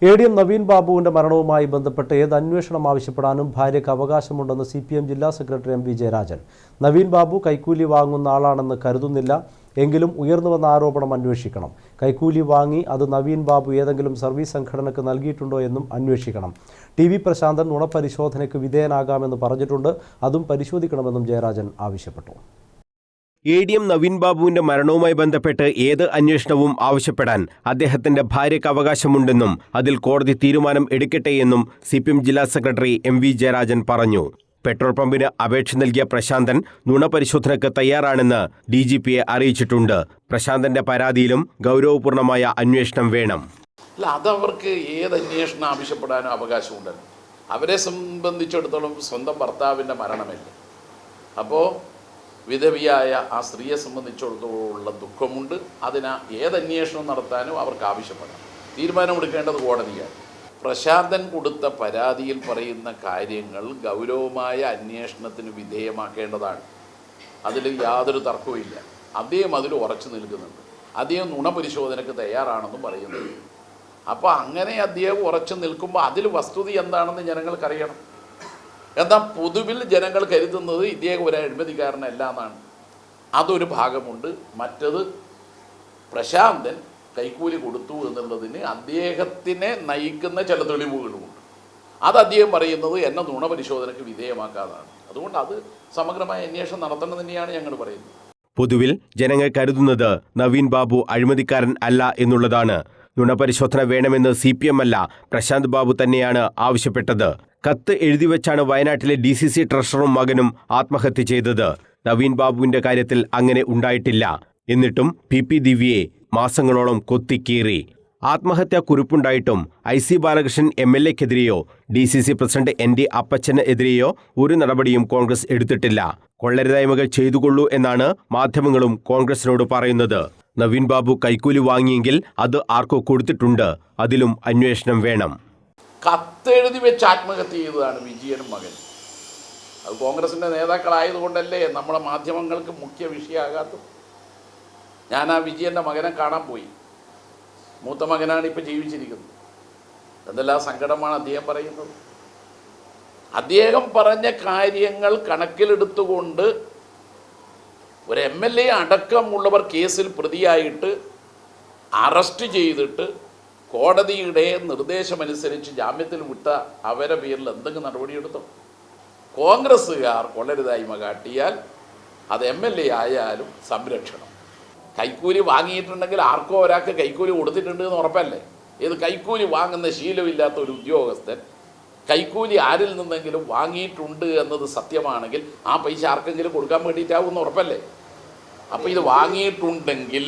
ADM Naveen ബാബുവിന്റെ മരണവുമായി ബന്ധപ്പെട്ട് ഏത് അന്വേഷണം ആവശ്യപ്പെടാനും ഭാര്യയ്ക്ക് അവകാശമുണ്ടെന്ന് CPM ജില്ലാ സെക്രട്ടറി MV ജയരാജൻ. നവീൻ ബാബു കൈക്കൂലി വാങ്ങുന്ന ആളാണെന്ന് കരുതുന്നില്ല. എങ്കിലും ഉയർന്നുവന്ന ആരോപണം അന്വേഷിക്കണം. കൈക്കൂലി വാങ്ങി അത് നവീൻ ബാബു ഏതെങ്കിലും സർവീസ് സംഘടനയ്ക്ക് നൽകിയിട്ടുണ്ടോ എന്നും അന്വേഷിക്കണം. TV പ്രശാന്തൻ നുണപരിശോധനയ്ക്ക് വിധേയനാകാമെന്ന് പറഞ്ഞിട്ടുണ്ട്. അതും പരിശോധിക്കണമെന്നും ജയരാജൻ ആവശ്യപ്പെട്ടു. ADM നവീൻ ബാബുവിന്റെ മരണവുമായി ബന്ധപ്പെട്ട് ഏത് അന്വേഷണവും ആവശ്യപ്പെടാൻ അദ്ദേഹത്തിന്റെ ഭാര്യയ്ക്ക് അവകാശമുണ്ടെന്നും അതിൽ കോടതി തീരുമാനം എടുക്കട്ടെയെന്നും CPM ജില്ലാ സെക്രട്ടറി MV ജയരാജൻ പറഞ്ഞു. പെട്രോൾ പമ്പിന് അപേക്ഷ നൽകിയ പ്രശാന്തൻ നുണപരിശോധനയ്ക്ക് തയ്യാറാണെന്ന് DGPയെ അറിയിച്ചിട്ടുണ്ട്. പ്രശാന്തന്റെ പരാതിയിലും ഗൗരവപൂർണമായ അന്വേഷണം വേണം. അതവർക്ക് ഏത് അന്വേഷണം ആവശ്യപ്പെടാനും അവകാശമുണ്ടല്ലോ. അവരെ സംബന്ധിച്ചിടത്തോളം സ്വന്തം ഭർത്താവിൻ്റെ മരണമല്ലേ. അപ്പോൾ വിധവിയായ ആ സ്ത്രീയെ സംബന്ധിച്ചിടത്തോളമുള്ള ദുഃഖമുണ്ട്. അതിന് ഏതന്വേഷണം നടത്താനും അവർക്ക് ആവശ്യപ്പെടാം. തീരുമാനമെടുക്കേണ്ടത് കോടതിയാണ്. പ്രശാന്തൻ കൊടുത്ത പരാതിയിൽ പറയുന്ന കാര്യങ്ങൾ ഗൗരവമായ അന്വേഷണത്തിന് വിധേയമാക്കേണ്ടതാണ്. അതിൽ യാതൊരു തർക്കവുമില്ല. അദ്ദേഹം അതിൽ ഉറച്ചു നിൽക്കുന്നുണ്ട്. അദ്ദേഹം നുണപരിശോധനയ്ക്ക് തയ്യാറാണെന്നും പറയുന്നത്. അപ്പോൾ അങ്ങനെ അദ്ദേഹം ഉറച്ചു നിൽക്കുമ്പോൾ അതിൽ വസ്തുത എന്താണെന്ന് ജനങ്ങൾക്കറിയണം. എന്നാൽ പൊതുവിൽ ജനങ്ങൾ കരുതുന്നത് ഇദ്ദേഹം ഒരു അഴിമതിക്കാരനല്ല എന്നാണ്. അതൊരു ഭാഗമുണ്ട്. മറ്റത് പ്രശാന്തൻ കൈക്കൂലി കൊടുത്തു എന്നുള്ളതിന് അദ്ദേഹത്തിനെ നയിക്കുന്ന ചില തെളിവുകളുമുണ്ട്. അത് അദ്ദേഹം പറയുന്നത് എന്നെ നുണപരിശോധനയ്ക്ക് വിധേയമാക്കാതാണ്. അതുകൊണ്ട് അത് സമഗ്രമായ അന്വേഷണം നടത്തണം തന്നെയാണ് ഞങ്ങൾ പറയുന്നത്. പൊതുവിൽ ജനങ്ങൾ കരുതുന്നത് നവീൻ ബാബു അഴിമതിക്കാരൻ അല്ല എന്നുള്ളതാണ്. നുണപരിശോധന വേണമെന്ന് CPM അല്ല, പ്രശാന്ത് ബാബു തന്നെയാണ് ആവശ്യപ്പെട്ടത്. കത്ത് എഴുതിവെച്ചാണ് വയനാട്ടിലെ DCC ട്രഷററും മകനും ആത്മഹത്യ ചെയ്തത്. നവീൻ ബാബുവിന്റെ കാര്യത്തിൽ അങ്ങനെ ഉണ്ടായിട്ടില്ല. എന്നിട്ടും PP ദിവ്യയെ മാസങ്ങളോളം കൊത്തിക്കീറി. ആത്മഹത്യാ കുറിപ്പുണ്ടായിട്ടും IC ബാലകൃഷ്ണൻ MLAക്കെതിരെയോ DCC പ്രസിഡന്റ് ND അപ്പച്ചനെതിരെയോ ഒരു നടപടിയും കോൺഗ്രസ് എടുത്തിട്ടില്ല. കൊള്ളരുതായ്മകൾ ചെയ്തുകൊള്ളൂ എന്നാണ് മാധ്യമങ്ങളും കോൺഗ്രസിനോട് പറയുന്നത്. നവീൻ ബാബു കൈക്കൂലി വാങ്ങിയെങ്കിൽ അത് ആർക്കോ കൊടുത്തിട്ടുണ്ട്. അതിലും അന്വേഷണം വേണം. കത്തെഴുതി വെച്ച് ആത്മഹത്യ ചെയ്തതാണ് വിജയനും മകൻ. അത് കോൺഗ്രസിൻ്റെ നേതാക്കളായതുകൊണ്ടല്ലേ നമ്മളെ മാധ്യമങ്ങൾക്ക് മുഖ്യ വിഷയമാകാത്തത്. ഞാൻ ആ വിജയൻ്റെ മകനെ കാണാൻ പോയി. മൂത്ത മകനാണ് ഇപ്പോൾ ജീവിച്ചിരിക്കുന്നത്. എന്തെല്ലാം സങ്കടമാണ് അദ്ദേഹം പറയുന്നത്. അദ്ദേഹം പറഞ്ഞ കാര്യങ്ങൾ കണക്കിലെടുത്തുകൊണ്ട് ഒരു MLA അടക്കമുള്ളവർ കേസിൽ പ്രതിയായിട്ട് അറസ്റ്റ് ചെയ്തിട്ട് കോടതിയുടെ നിർദ്ദേശമനുസരിച്ച് ജാമ്യത്തിൽ വിട്ട അവരുടെ പേരിൽ എന്തെങ്കിലും നടപടിയെടുത്തോ? കോൺഗ്രസ്സുകാർ കൊള്ളരുതായ്മ കാട്ടിയാൽ അത് MLA ആയാലും സംരക്ഷണം. കൈക്കൂലി വാങ്ങിയിട്ടുണ്ടെങ്കിൽ ആർക്കോ ഒരാൾക്ക് കൈക്കൂലി കൊടുത്തിട്ടുണ്ട് എന്ന് ഉറപ്പല്ലേ. ഇത് കൈക്കൂലി വാങ്ങുന്ന ശീലമില്ലാത്ത ഒരു ഉദ്യോഗസ്ഥൻ കൈക്കൂലി ആരിൽ നിന്നെങ്കിലും വാങ്ങിയിട്ടുണ്ട് എന്നത് സത്യമാണെങ്കിൽ ആ പൈസ ആർക്കെങ്കിലും കൊടുക്കാൻ വേണ്ടിയിട്ടാവുമെന്ന് ഉറപ്പല്ലേ. അപ്പോൾ ഇത് വാങ്ങിയിട്ടുണ്ടെങ്കിൽ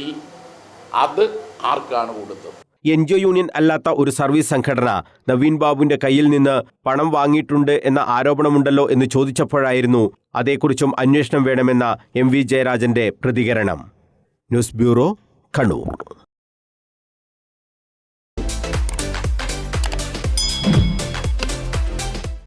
അത് ആർക്കാണ് കൊടുത്തത്? NGO യൂണിയൻ അല്ലാത്ത ഒരു സർവീസ് സംഘടന നവീൻ ബാബുവിന്റെ കയ്യിൽ നിന്ന് പണം വാങ്ങിയിട്ടുണ്ട് എന്ന ആരോപണമുണ്ടല്ലോ എന്ന് ചോദിച്ചപ്പോഴായിരുന്നു അതേക്കുറിച്ചും അന്വേഷണം വേണമെന്ന MV ജയരാജന്റെ പ്രതികരണം. News bureau, Kannur.